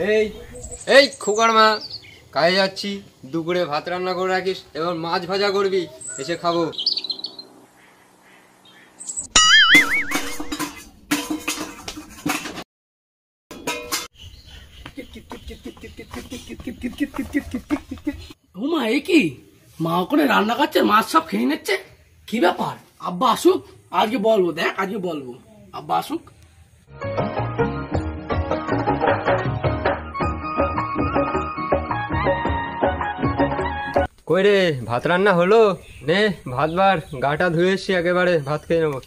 এই এই খোকার মা, কাজে যাচ্ছি, দুপুরে ভাত রান্না করে রাখিস, এবার মাছ ভাজা করবি, এসে খাবো। মা এ কি মা ওখানে রান্না করছে, মাছ সব খেয়ে নিচ্ছে, কি ব্যাপার? আব্বা আসুক, আজকে বলবো, দেখ আজকে বলবো, আব্বা আসুক। কই রে, ভাত রান্না হলো? নে ভাত বার, গাটা ধুয়ে এসছি, একেবারে ভাত খেয়ে নেবো।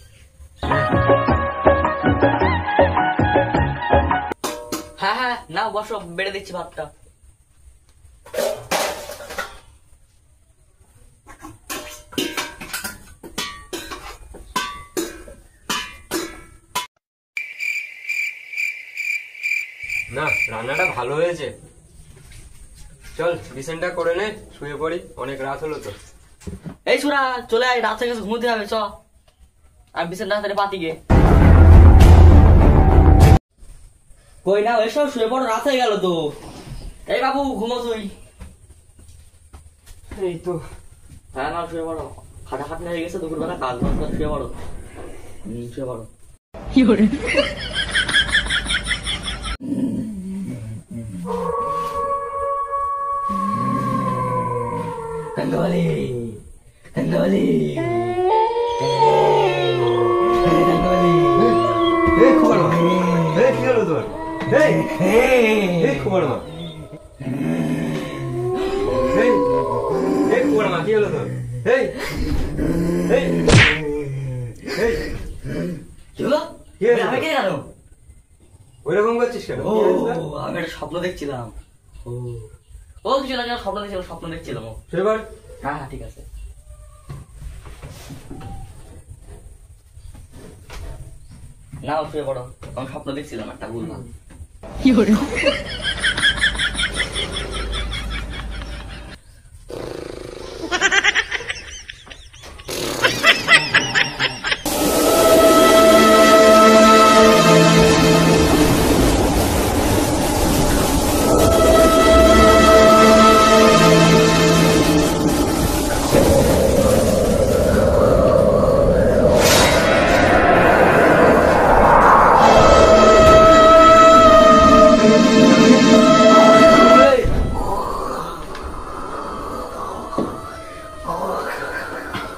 হ্যাঁ হ্যাঁ, না বসো, বেড়ে দিচ্ছি ভাতটা। না, রান্নাটা ভালো হয়েছে। চল বিছানাটা করে নে, শুয়ে পড়ি, অনেক রাত হলো তো। এই সুরা, চলে আয়, রাত থেকে ঘুমোতে হবে, চ। আর বিছানা হাতে পাতি গে। কই না, এসব শুয়ে পড়ো, রাত হয়ে গেল তো। এই বাবু, ঘুমো তুই। এই তো। হ্যাঁ না, শুয়ে পড়ো, খাটাখাটনি হয়ে গেছে দুপুরবেলা, কাজ বাজ করে শুয়ে পড়ো। শুয়ে পড়ো। Tanggoli, Tanggoli, Tanggoli. এই খবর মা, এই কি হলো তোর? এই খবর মা, এই খবর মা, কি হলো তোর? এই এই এই কি হলো? কি হলো? আমি কে জানো? ওইরকম করছিস কেন? ও, আমি একটা স্বপ্ন দেখছিলাম। ও কিছু না, স্বপ্ন দেখছিলাম। এবার হ্যাঁ হ্যাঁ, ঠিক আছে। না, শুয়ে পড়ো, আমি স্বপ্ন দেখছিলাম একটা, বললাম।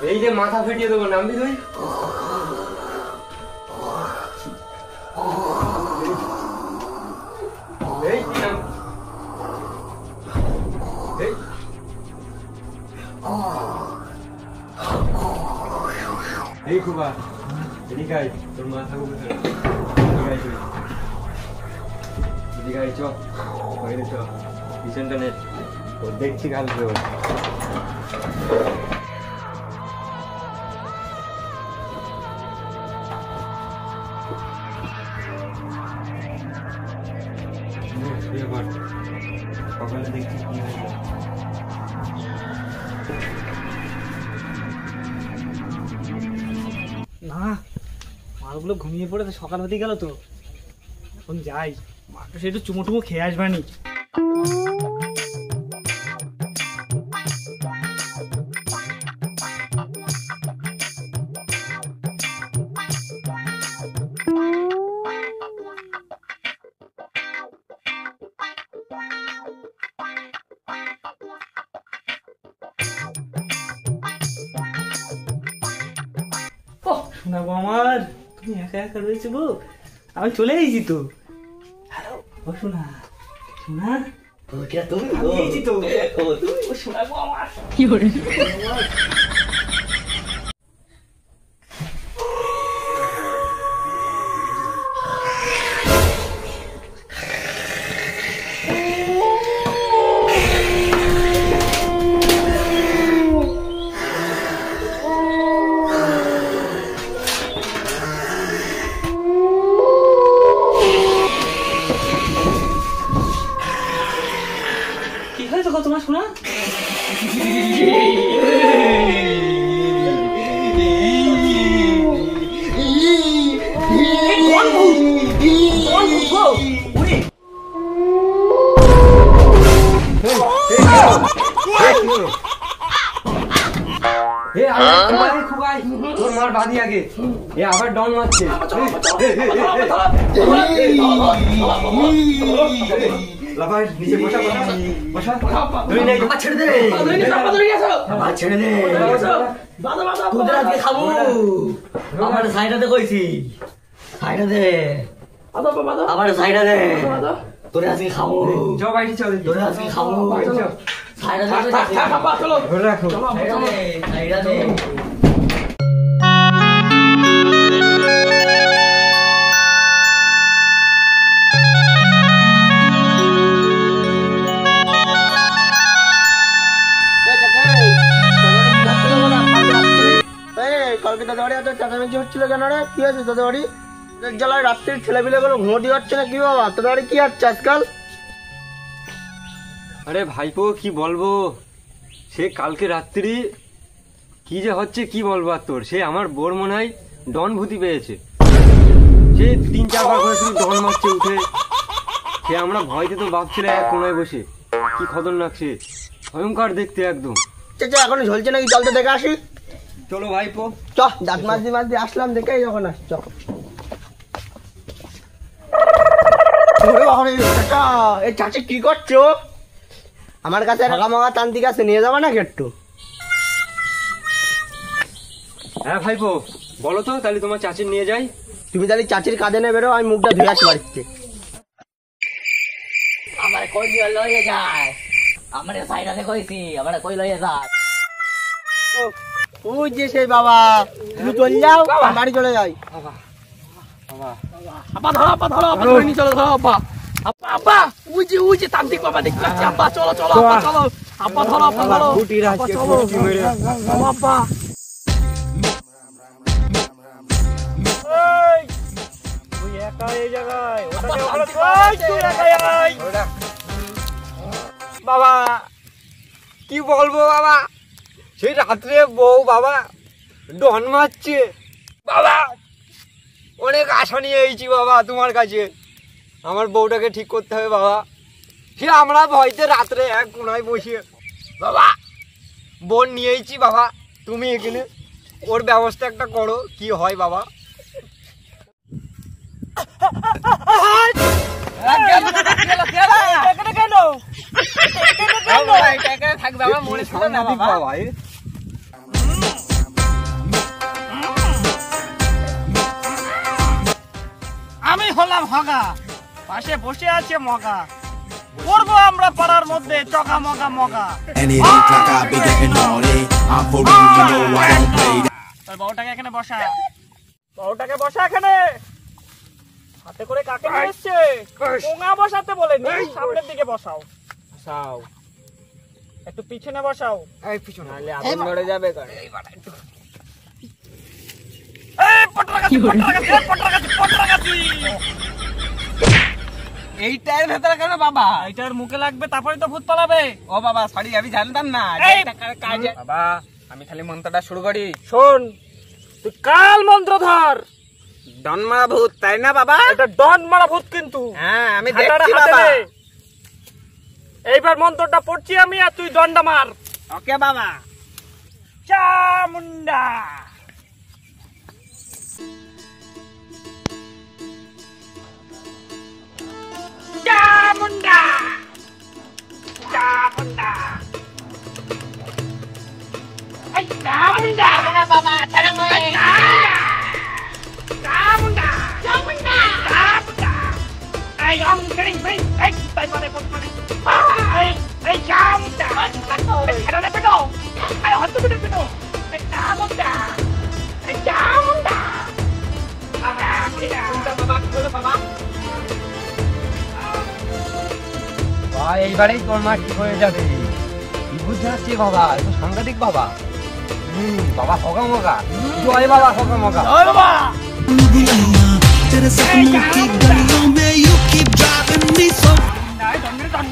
এই যে মাথা ফেটিয়ে দেবো, নামবি তুই? এই কি নাম? এই এই খুবা, এদিকে আয়, তোর মাথা ঘুরে ফেল। এদিকে আয় তুই, এদিকে আয়, চ বাইরে চ, পিছনটা নে, ও দেখছি কাল কেউ। সকালে দেখছি কি হয়ে যায়। না, মালগুলো ঘুমিয়ে পড়ে তো সকাল হতে গেল তো, এখন যাই, মাকে সে একটু চুমো টুমো খেয়ে আসবানি। শোনা গো আমার, তুমি একা একা রয়েছে গো, আমি চলে এসেছি তো। হ্যালো ও শোনা, শোনা তুমি আমি এসেছি তো। তুমি শোনাবো আমার। কি হয়েছে গো তোমার শোনা? কোন ভূত? চলো। এ আবার খুবাই, তোর মার বাদি আগে। এ আবার ডন মারছে। লাফাই নিচে বসা বসা বসা। ধরে নে, বাবা ছেড়ে দে, বাবা ছেড়ে দে, তোদের আজকে খাবো। আমার সাইডাতে কইছি, সাইডা দে, আমার সাইডা দে, তোরে আজকে খাবো, যাও বাইরে চল। তোরে আজকে খাবো, সাইডা দে, ধরে রাখো। সাইডা দে। কালকে দাদা বাড়ি এত চেঁচামেচি হচ্ছিল কেন রে? কি আছে দাদা বাড়ি? জ্বালায় রাত্রির ছেলেপিলে গুলো ঘুমোতে পারছে না কি বাবা? দাদা বাড়ি কি হচ্ছে আজকাল? আরে ভাইপো কি বলবো, সে কালকে রাত্রি কি যে হচ্ছে কি বলবো আর তোর। সে আমার বোর মনে হয় ডন ভূতি পেয়েছে। সে 3-4 বার করে শুধু ডন মারছে উঠে। সে আমরা ভয়তে তো ভাবছিল এক কোনায় বসে, কি খতরনাক সে, ভয়ঙ্কর দেখতে একদম। চেঁচা এখনো ঝলছে নাকি? জলটা দেখে আসি। চলো ভাইপো। চ দাঁত মাঝদি আসলাম দেখে যখন আস। চ এই চাচি কি করছো? আমার কাছে মগা তান্ত্রিক আছে, নিয়ে যাবো নাকি একটু? হ্যাঁ ভাইপো বলো তো, তাহলে তোমার চাচির নিয়ে যাই। তুমি তাহলে চাচির কাঁধে নেবে, বেরো, আমি মুখটা ধুয়ে আসি বাড়িতে। আমার কই লইয়ে যায়, আমার সাইডাতে কইছি, আমার কই লইয়ে যায়। ওই যে সেই বাবা, তুমি চলে যাও, বাড়ি চলে যাই। আপা ধরো, আপা ধরো, আপা ধরে নিয়ে চলো, ধরো আপা। আপা আপা ওই যে তান্ত্রিক বাবা দেখতে পাচ্ছি। আপা চলো চলো, আপা চলো, আপা ধরো, আপা ধরো, আপা চলো, চলো আপা। তুই একা এই জায়গায়, ওটাকে ওখানে কই, তুই একা এই। বাবা কি বলবো বাবা, সেই রাত্রে বউ বাবা ডন মারছে বাবা। অনেক আশা নিয়ে এসেছি বাবা তোমার কাছে, আমার বউটাকে ঠিক করতে হবে বাবা। সে আমরা ভয়তে রাত্রে এক কোনায় বসে বাবা বোন নিয়ে এসেছি বাবা। তুমি এখানে ওর ব্যবস্থা একটা করো, কি হয় বাবা। আমি হলাম হগা, পাশে বসে আছে মগা, করবো আমরা পাড়ার মধ্যে চকা মগা মগা। And it ain't like I be getting naughty. I'm for real, you know I don't play that. তোর বউটাকে এখানে বসা, বউটাকে বসা এখানে। হাতে করে কাকে নিয়ে এসছে? পোঙা বসাতে বলেনি, সামনের দিকে বসাও। বসাও, একটু পিছনে বসাও। এই পিছনে নাহলে আগুন ধরে যাবে। এইটার ভেতরে কেন বাবা? এইটার মুখে লাগবে, তারপরে তো ভূত পালাবে। ও বাবা সরি, আমি জানতাম না। এই, বাবা আমি খালি মন্ত্রটা শুরু করি। শোন, তুই কাল মন্ত্র ধর। ডন মারা ভূত, তাই না বাবা? এটা ডন মারা ভূত কিন্তু। হ্যাঁ আমি হাতাটা দেখছি হাতে বাবা। নে। এইবার মন্ত্রটা পড়ছি আমি, আর তুই দণ্ডা মার। ওকে বাবা। চামুন্ডা। চামুন্ডা। চামুন্ডা। এই চামুন্ডা। বাবা চামুন্ডা। চামুন্ডা। চামুন্ডা। চামুন্ডা। এই অঙ্গরিং ভাই, এই তাই মানে বলতে। এই চামুন্ডা। এই খেলাটা পেটো। এই হত্যা পেটো পেটো। এই চামুন্ডা। এই চামুন্ডা। বাবা বাবা বলো বাবা। এইবারেই তোর মা ঠিক হয়ে যাবে। কি বুঝতে পারছি বাবা, একটু সাংঘাতিক বাবা। বাবা হগা মগা, জয় বাবা হগা মগা। ওই বাবা। तेरे सपनों की गलियों में you keep driving me so. এই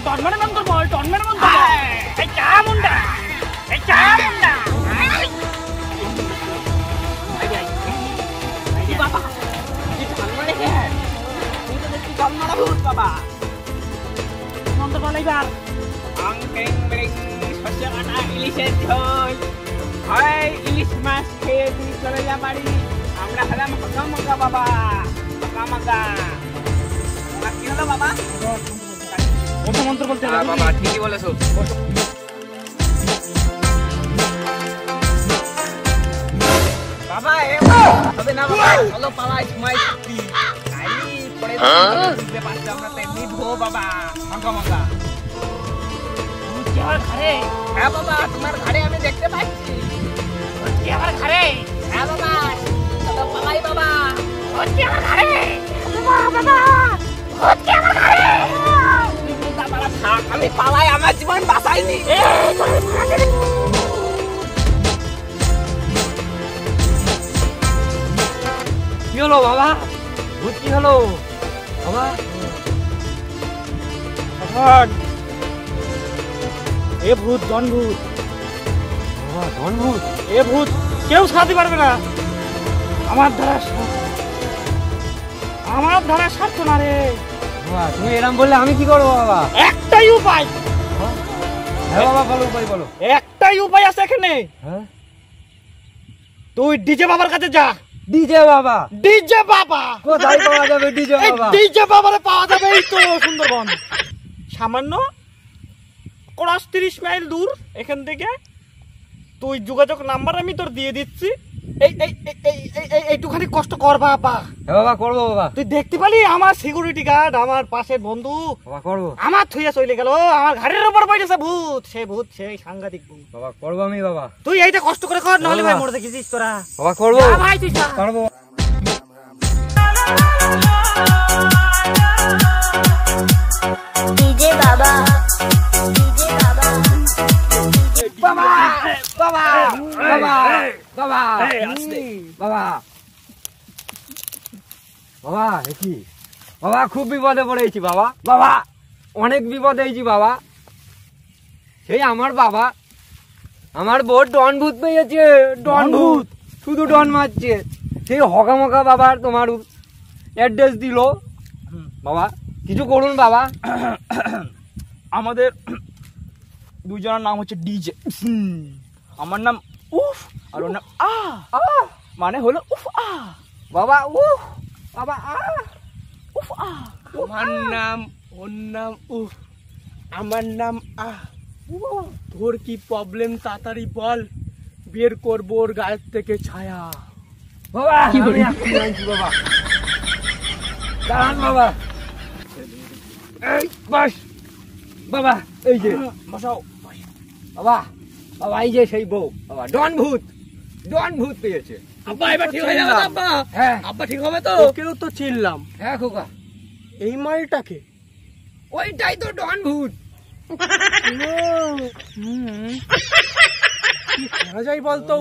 ডনমের মন্ত্র বল, ডনমের মন্ত্র বল। এই চামুন্ডা। এই চামুন্ডা। এই বাবা, কি ডনমারে কে? তুই তো দেখছি ডনমারা ভূত বাবা। মন্ত্র বল এইবার। আং কেং ব্রিং শস্য কাটা ইলিশের ঝোল হয় ইলিশ মাছ খেয়ে তুমি চলে যা বাড়ি আমরা হলাম হকামকা বাবা হকামকা কি হলো বাবা মন্ত্র বলতে হবে বাবা ঠিকই বলেছো বাবা হবে না বাবা চলো পালাই সময় থাকবি গাড়ি পড়ে দিতে পারছি আমরা তেমনি ভো বাবা হকামকা আমার ঘরে হ্যাঁ বাবা তোমার ঘরে আমি দেখতে পাচ্ছি হচ্ছে আমার ঘরে হ্যাঁ বাবা চলো পালাই বাবা হচ্ছে আমার ঘরে বাবা হচ্ছে আমার ঘরে আমি পালাই আমার জীবন বাঁচাইনি কি হলো বাবা ভূত কি হলো বাবা এ ভূত জন ভূত বাবা ধন ভূত এ ভূত কেউ সাথে পারবে না আমার দ্বারা সারত না রে বাবা তুমি এরকম বললে আমি কি করবো বাবা একটাই উপায় হ্যাঁ বাবা বলো উপায় বলো একটাই উপায় আছে এখানে হ্যাঁ তুই ডিজে বাবার কাছে যা ডিজে বাবা ডিজে বাবা কোথায় পাওয়া যাবে ডিজে বাবা ডিজে বাবারে পাওয়া যাবে এই তো সুন্দরবন সামান্য 30 মাইল দূর এখান থেকে তুই যোগাযোগ নাম্বার আমি তোর দিয়ে দিচ্ছি এইটুখানি কষ্ট কর বাবা হ্যাঁ বাবা করবো বাবা তুই দেখতে পালি আমার সিকিউরিটি গার্ড আমার পাশের বন্ধু বাবা করবো আমার থুইয়া চলে গেল আমার ঘাড়ের উপর বসেছে ভূত সেই সাংঘাতিক ভূত বাবা করবো আমি বাবা তুই এইটা কষ্ট করে কর নাহলে ভাই মরে দেখিস তোরা বাবা করবো যা ভাই তুই যা। করবো ডিজে বাবা ডিজে বাবা বাবা বাবা বাবা বাবা বাবা বাবা দেখি বাবা খুব বিপদে পড়েছি বাবা বাবা অনেক বিপদে হয়েছি বাবা সেই আমার বাবা আমার বউ ডন ভূত পেয়েছে ডন ভূত শুধু ডন মারছে সেই হকামকা বাবার তোমার অ্যাড্রেস দিল বাবা কিছু করুন বাবা আমাদের দুজনের নাম হচ্ছে ডিজে আমার নাম উফ আর ওর নাম মানে হলো উফ বাবা উহ বাবা উফ আমার নাম ওর নাম উফ আমার নাম তোর কি প্রবলেম তাড়াতাড়ি বল বের করবো ওর গায়ের থেকে ছায়া বাবা আমি এক্ষুনি আনছি বাবা দাঁড়ান বাবা এই বাস বাবা এই যে বসাও বাবা বাবা এই যে সেই বউ বাবা ডন ভূত পেয়েছে আব্বা এবার ঠিক হয়ে যাবে আব্বা হ্যাঁ আব্বা ঠিক হবে তো ওকেও তো চিনলাম হ্যাঁ খোকা এই মালটাকে ওইটাই তো ডন ভূত কি করা যায় বলতো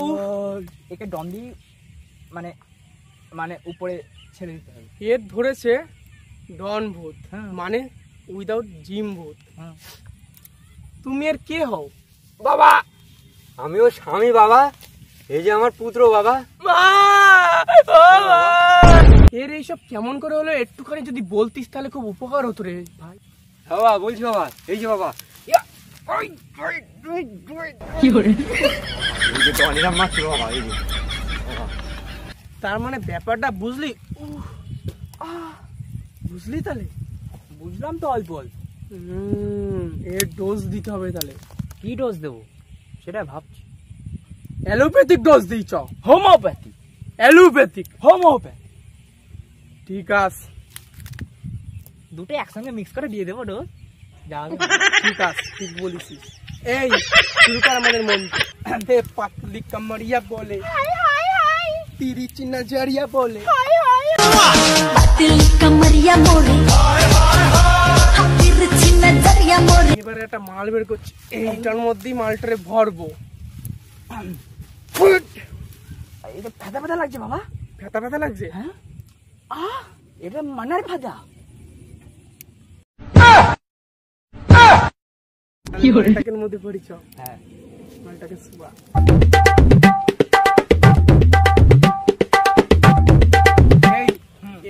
একে ডন্ডি মানে মানে উপরে ছেড়ে দিতে হবে এর ধরেছে ডন ভূত মানে উইদাউট জিম ভূত তুমি এর কে হও বাবা আমি ও স্বামী বাবা এই যে আমার পুত্র বাবা এর এইসব কেমন করে হলো একটুখানি যদি বলতিস তাহলে খুব উপকার হতো রে ভাই হ্যাঁ বাবা বলছি বাবা এই যে বাবা কি করে এই যে ডনেরা মারছে বাবা এই যে তার মানে ব্যাপারটা বুঝলি বুঝলি তাহলে বুঝলাম তো অল্প অল্প এর ডোজ দিতে হবে তাহলে কি ডোজ দেবো সেটা ভাবছি অ্যালোপ্যাথিক ডোজ দিই চ হোমিওপ্যাথি অ্যালোপ্যাথিক হোমিওপ্যাথি ঠিক আছে দুটো একসঙ্গে মিক্স করে দিয়ে দেবো ডোজ ঠিক আছে ঠিক বলিস এই শুরু কর আমাদের মন্ত্র পাতলি কামড়িয়া বলে তিরিচি নজরিয়া বলে দিল কমরিয়া মোরে তিরছি নজরিয়া মোরে এবারে একটা মাল বের করছি এইটার মধ্যেই মালটারে ভরবো এটা ফেদা ফেদা লাগছে বাবা ফেদা ফেদা লাগছে হ্যাঁ এটা মানার ফেদা মালটাকের মধ্যে পড়িছ হ্যাঁ মালটাকে শুয়া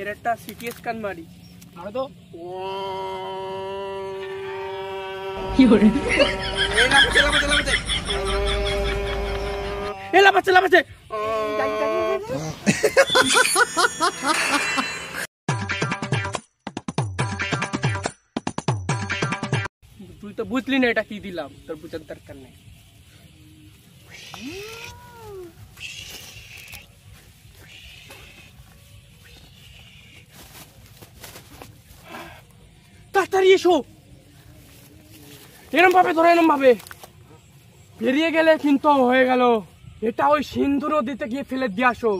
এর একটা সিটি স্ক্যান মারি মারো তো কি করে এই না চালাবো লাফাচ্ছে তুই তো বুঝলি না এটা কি দিলাম, তোর বুঝার দরকার নেই। তাড়াতাড়ি এসো, এরম ভাবে ধরো, এরম ভাবে বেরিয়ে গেলে কিন্তু হয়ে গেল। এটা ওই সিন্ধু নদীতে গিয়ে ফেলে দিয়ে আসো,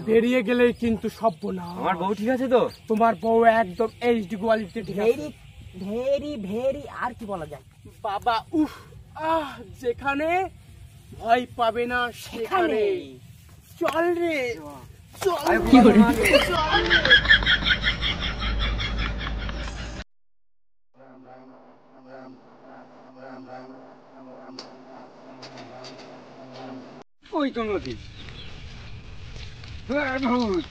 বেরিয়ে গেলে কিন্তু সব না। আমার বউ ঠিক আছে তো? তোমার বউ একদম HD quality, very very very, আর কি বলা যায় বাবা। উফ, যেখানে ভয় পাবে না সেখানে চল রে, চল। ওই তো নদী, ভূত।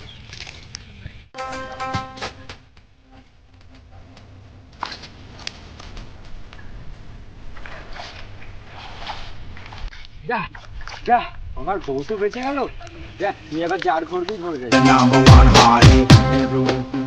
যা যা, আমার বউ তো বেঁচে গেল। তুই এবার জার করবি, Number one hottie, everyone